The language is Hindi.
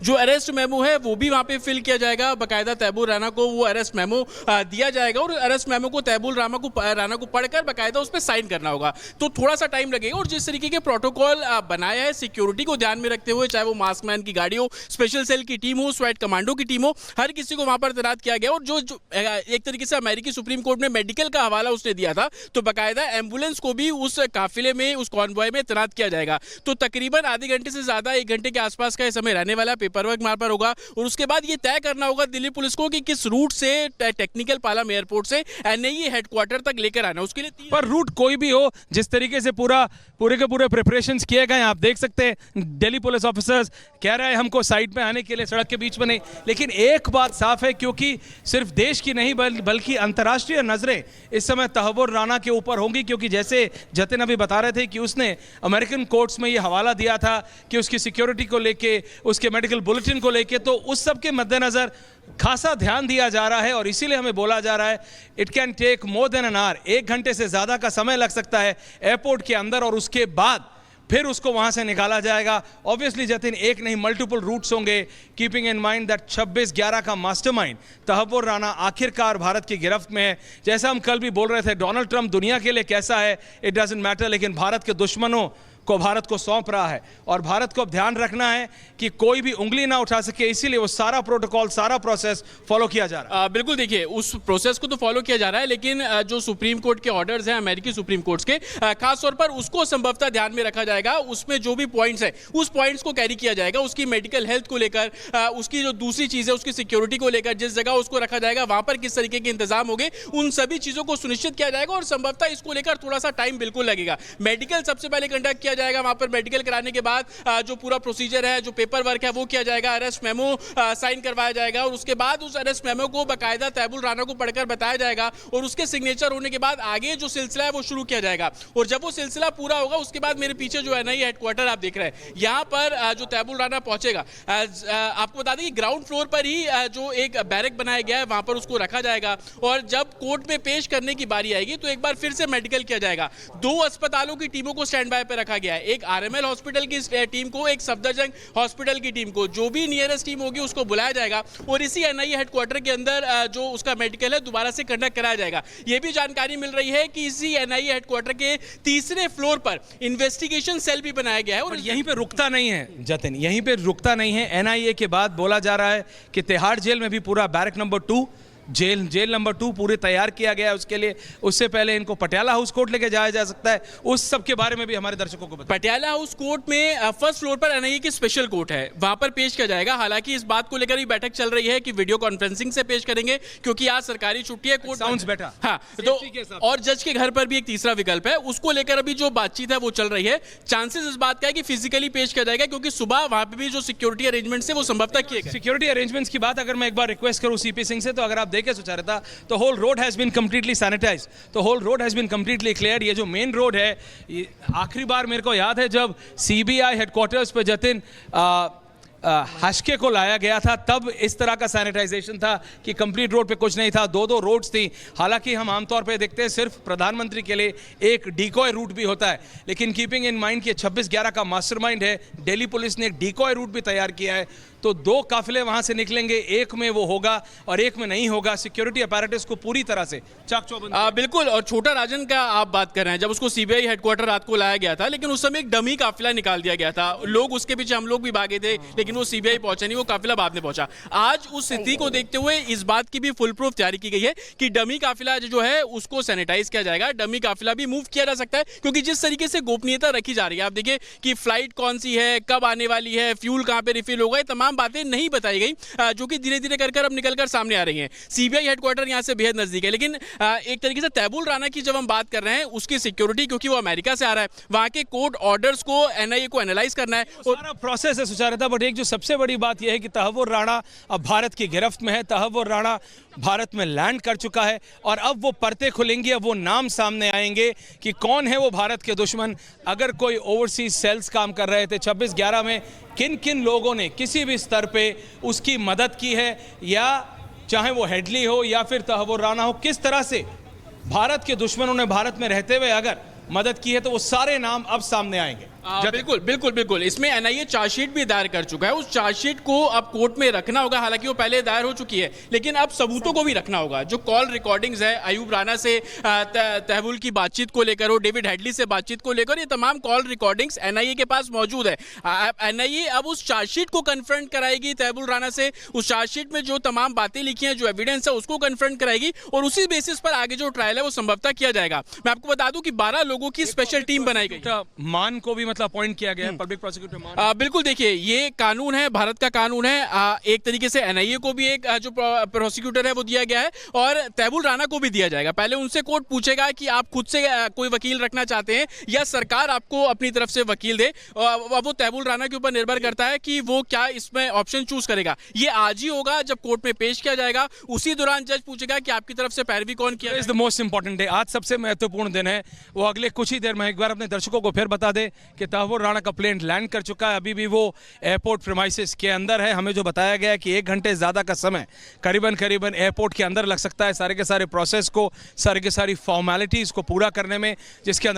जो अरेस्ट मेमो है वो भी वहाँ पे फिल किया जाएगा। बाकायदा तैबूर राना को वो अरेस्ट मेमो दिया जाएगा और अरेस्ट मेमो को तैबूर राना को पढ़कर बाकायदा उस पर साइन करना होगा। तो थोड़ा सा टाइम लगेगा। और जिस तरीके के प्रोटोकॉल बनाया है सिक्योरिटी को ध्यान में रखते हुए, चाहे वो मास्क मैन की गाड़ी हो, स्पेशल सेल की टीम हो, स्वैट कमांडो की टीम हो, हर किसी को वहां पर तैनात किया गया। और जो एक तरीके से अमेरिकी सुप्रीम कोर्ट में मेडिकल का हवाला उसने दिया था, तो बाकायदा एम्बुलेंस को भी उस काफिले में, उस कॉन्वॉय में तैनात किया जाएगा। तो तकरीबन आधे घंटे से ज्यादा, 1 घंटे के आसपास का समय रहने वाला। पेपर वर्क वहां पर होगा और उसके बाद ये तय करना होगा दिल्ली पुलिस को कि किस रूट से, टेक्निकल पालम एयरपोर्ट से एनआईए हेडक्वार्टर तक लेकर आना। उसके लिए पर रूट कोई भी हो, जिस तरीके से पूरे के पूरे प्रिपरेशंस किए गए, आप देख सकते हैं दिल्ली पुलिस ऑफिसर्स कह रहे हैं हमको साइड पे आने के लिए, सड़क के बीच में नहीं। लेकिन एक बात साफ है, क्योंकि सिर्फ देश की नहीं बल्कि अंतर्राष्ट्रीय नजरें इस समय तहव्वुर राना के ऊपर होंगी, क्योंकि जैसे जतिन अभी बता रहे थे कि उसने अमेरिकन कोर्ट्स में ये हवाला दिया था कि उसकी सिक्योरिटी को लेके, उसके मेडिकल बुलेटिन को लेके, तो उस सब के मद्देनजर खासा ध्यान दिया जा रहा है। और इसीलिए हमें बोला जा रहा है it can take more than an hour, 1 घंटे से ज़्यादा का समय लग सकता है एयरपोर्ट के अंदर, और उसके बाद फिर उसको वहां से निकाला जाएगा। ऑब्वियसली जतिन, एक नहीं मल्टीपल रूट्स होंगे, कीपिंग इन माइंड दैट 26/11 का मास्टरमाइंड तहव्वुर राना आखिरकार भारत की गिरफ्त में है। जैसा हम कल भी बोल रहे थे, डोनाल्ड ट्रंप दुनिया के लिए कैसा है इट डजंट मैटर, लेकिन भारत के दुश्मनों को भारत को सौंप रहा है। और भारत को अब ध्यान रखना है कि कोई भी उंगली ना उठा सके, इसीलिए वो सारा प्रोटोकॉल, सारा प्रोसेस फॉलो किया जा रहा है। बिल्कुल, देखिए उस प्रोसेस को तो फॉलो किया जा रहा है, लेकिन जो सुप्रीम कोर्ट के ऑर्डर्स हैं, अमेरिकी सुप्रीम कोर्ट के, खास तौर पर उसको संभवतः ध्यान में रखा जाएगा। उसमें जो भी पॉइंट्स है उस पॉइंट्स को कैरी किया जाएगा। उसकी मेडिकल हेल्थ को लेकर, उसकी जो दूसरी चीज़ है उसकी सिक्योरिटी को लेकर, जिस जगह उसको रखा जाएगा वहां पर किस तरीके के इंतजाम होंगे, उन सभी चीज़ों को सुनिश्चित किया जाएगा। और संभवतः इसको लेकर थोड़ा सा टाइम बिल्कुल लगेगा। मेडिकल सबसे पहले कंडक्ट किया जाएगा, वहां पर मेडिकल कराने के बाद जो पूरा प्रोसीजर है, जो पेपर वर्क है वो किया जाएगा, अरेस्ट मेमो साइन करवाया जाएगा। और उसके बाद उस अरेस्ट मेमो को बाकायदा तैबूर राना को पढ़कर बताया जाएगा और उसके सिग्नेचर होने के बाद आगे जो सिलसिला है वो शुरू किया जाएगा। और जब वो सिलसिला पूरा होगा, उसके बाद मेरे पीछे जो एनआईए हेडक्वार्टर आप देख रहे हैं, यहाँ पर जो तैबूर राना पहुंचेगा, आपको बता दें कि ग्राउंड फ्लोर पर ही जो एक बैरक बनाया गया है वहां पर उसको रखा जाएगा। और जब कोर्ट में पेश करने की बारी आएगी तो एक बार फिर से मेडिकल किया जाएगा। 2 अस्पतालों की टीमों को स्टैंड बाय पर रखा गया है, एक आरएमएल हॉस्पिटल की टीम को, एक सफदरजंग हॉस्पिटल की टीम को। जो भी नियरेस्ट टीम होगी उसको बुलाया जाएगा और इसी एनआईए हेडक्वार्टर के अंदर जो उसका मेडिकल है दोबारा से कंडक्ट कराया जाएगा। यह भी जानकारी मिल रही है कि इसी एनआईए हेडक्वार्टर के तीसरे फ्लोर पर इन्वेस्टिगेशन सेल भी बनाया गया है। और यहीं पे रुकता नहीं है जतिन, यहीं पे रुकता नहीं है। एनआईए के बाद बोला जा रहा है कि तिहाड़ जेल में भी पूरा बैरक नंबर 2, जेल नंबर 2 पूरे तैयार किया गया है उसके लिए। उससे पहले इनको पटियाला हाउस कोर्ट लेके जाया जा सकता है। उस सब के बारे में भी हमारे दर्शकों को बताएं। पटियाला हाउस कोर्ट में फर्स्ट फ्लोर पर एनआईए की स्पेशल कोर्ट है, वहां पर पेश किया जाएगा। हालांकि इस बात को लेकर भी बैठक चल रही है कि वीडियो कॉन्फ्रेंसिंग से पेश करेंगे, क्योंकि आज सरकारी छुट्टी है। Court sounds better. हाँ, तो और जज के घर पर भी एक तीसरा विकल्प है, उसको लेकर अभी जो बातचीत है वो चल रही है। चांसेस इस बात का है कि फिजिकली पेश किया जाएगा, क्योंकि सुबह वहां पर भी जो सिक्योरिटी अरेंजमेंट्स है वो संभवतः किए गए। सिक्योरिटी अरेंजमेंट्स की बात अगर मैं एक बार रिक्वेस्ट करूं सीपी सिंह से, तो अगर आप देखें सुचारिता, तो whole road has been completely sanitized, तो whole road has been completely clear. ये जो मेन रोड है, आखिरी बार मेरे को याद है जब सीबीआई हेडक्वार्टर्स पे जतिन हश्के को लाया गया था, तब इस तरह का सैनिटाइजेशन था कि कंप्लीट रोड पे कुछ नहीं था, 2-2 रोड्स थी। हालांकि हम आमतौर पे देखते हैं सिर्फ प्रधानमंत्री के लिए एक डिकॉय रूट भी होता है, लेकिन कीपिंग इन माइंड कि 26/11 का मास्टरमाइंड है, दिल्ली पुलिस ने एक डिकॉय रूट भी तैयार किया है। तो 2 काफिले वहां से निकलेंगे, एक में वो होगा और एक में नहीं होगा। सिक्योरिटी अपैरेटस को पूरी तरह से चाक चौबंद। बिल्कुल। और छोटा राजन का आप बात कर रहे हैं, जब उसको सीबीआई हेडक्वार्टर रात को लाया गया था, लेकिन उस समय एक डमी काफिला निकाल दिया गया था। लोग उसके पीछे, हम लोग भी भागे थे, लेकिन वो सीबीआई पहुंचा नहीं, वो काफिला बाद में पहुंचा। आज उस स्थिति को देखते हुए इस बात की भी फुल प्रूफ तैयारी की गई है कि डमी काफिला जो है उसको सैनिटाइज किया जाएगा। डमी काफिला भी मूव किया जा सकता है, क्योंकि जिस तरीके से गोपनीयता रखी जा रही है, आप देखिए कि फ्लाइट कौन सी है, कब आने वाली है, फ्यूल कहां पे रिफिल होगा, ये तमाम बातें नहीं बताई गई, जो कि धीरे धीरे कर अब निकलकर सामने आ रही हैं। सीबीआई हेडक्वार्टर यहां से बेहद नजदीक है, लेकिन एक तरीके से तैबूर राना की जब हम बात कर रहे हैं, उसकी सिक्योरिटी, क्योंकि वो अमेरिका से आ रहा है, वहां के कोर्ट ऑर्डर्स को एनआईए को एनालाइज करना है, सारा प्रोसेस है सुचारिता। बट एक जो सबसे बड़ी बात यह है कि तहव्वुर राना अब भारत की गिरफ्त में है। तहव्वुर राना भारत में लैंड कर चुका है और अब वो परतें खुलेंगी, अब वो नाम सामने आएंगे कि कौन है वो भारत के दुश्मन। अगर कोई ओवरसीज सेल्स काम कर रहे थे 26/11 में, किन किन लोगों ने किसी भी स्तर पे उसकी मदद की है, या चाहे वो हेडली हो या फिर तहव्वुर राना हो, किस तरह से भारत के दुश्मनों ने भारत में रहते हुए अगर मदद की है, तो वो सारे नाम अब सामने आएंगे। बिल्कुल बिल्कुल बिल्कुल, इसमें एनआईए चार्जशीट भी दायर कर चुका है। उस चार्जशीट को अब कोर्ट में रखना होगा, हालांकि वो पहले दायर हो चुकी है, लेकिन अब सबूतों को भी रखना होगा। जो कॉल रिकॉर्डिंग्स है अयूब राना से तहवुल की बातचीत को लेकर हो, डेविड हेडली से बातचीत को लेकर, ये तमाम कॉल रिकॉर्डिंग्स एनआईए के पास मौजूद है। एनआईए अब उस चार्जशीट को कन्फ्रंट कराएगी तहवुल राना से, उस चार्जशीट में जो तमाम बातें लिखी हैं, जो एविडेंस है, उसको कन्फ्रंट कराएगी और उसी बेसिस पर आगे जो ट्रायल है वो संभवतः किया जाएगा। मैं आपको बता दूं कि 12 लोगों की स्पेशल टीम बनाई गई। मान को भी मतलब अपॉइंट किया गया है, पब्लिक प्रोसिक्यूटर मान। बिल्कुल, देखिए ये कानून है, भारत का कानून है। एक तरीके से एनआईए को भी एक जो प्रोसिक्यूटर है वो दिया गया है और तहवुल राना को भी दिया जाएगा। पहले उनसे कोर्ट पूछेगा कि आप खुद से कोई वकील रखना चाहते हैं या सरकार आपको अपनी तरफ से वकील दे। वो तहवुल राना के ऊपर निर्भर करता है कि वो क्या इसमें ऑप्शन चूज करेगा। ये आज ही होगा जब कोर्ट में पेश किया जाएगा, उसी दौरान जज पूछेगा कि आपकी तरफ से पैरवी कौन किया। Is the most important day. आज सबसे महत्वपूर्ण दिन है। वो अगले कुछ ही देर में एक बार अपने दर्शकों को फिर बता दे कि तहवुल राना का प्लेन लैंड कर चुका है। अभी भी वो एयरपोर्ट प्रीमाइसेस के अंदर है। हमें जो बताया गया है कि 1 घंटे ज़्यादा का समय करीबन एयरपोर्ट के अंदर लग सकता है सारे के सारे प्रोसेस को, सारी की सारी फॉर्मेलिटीज़ को पूरा करने में, जिसके अंदर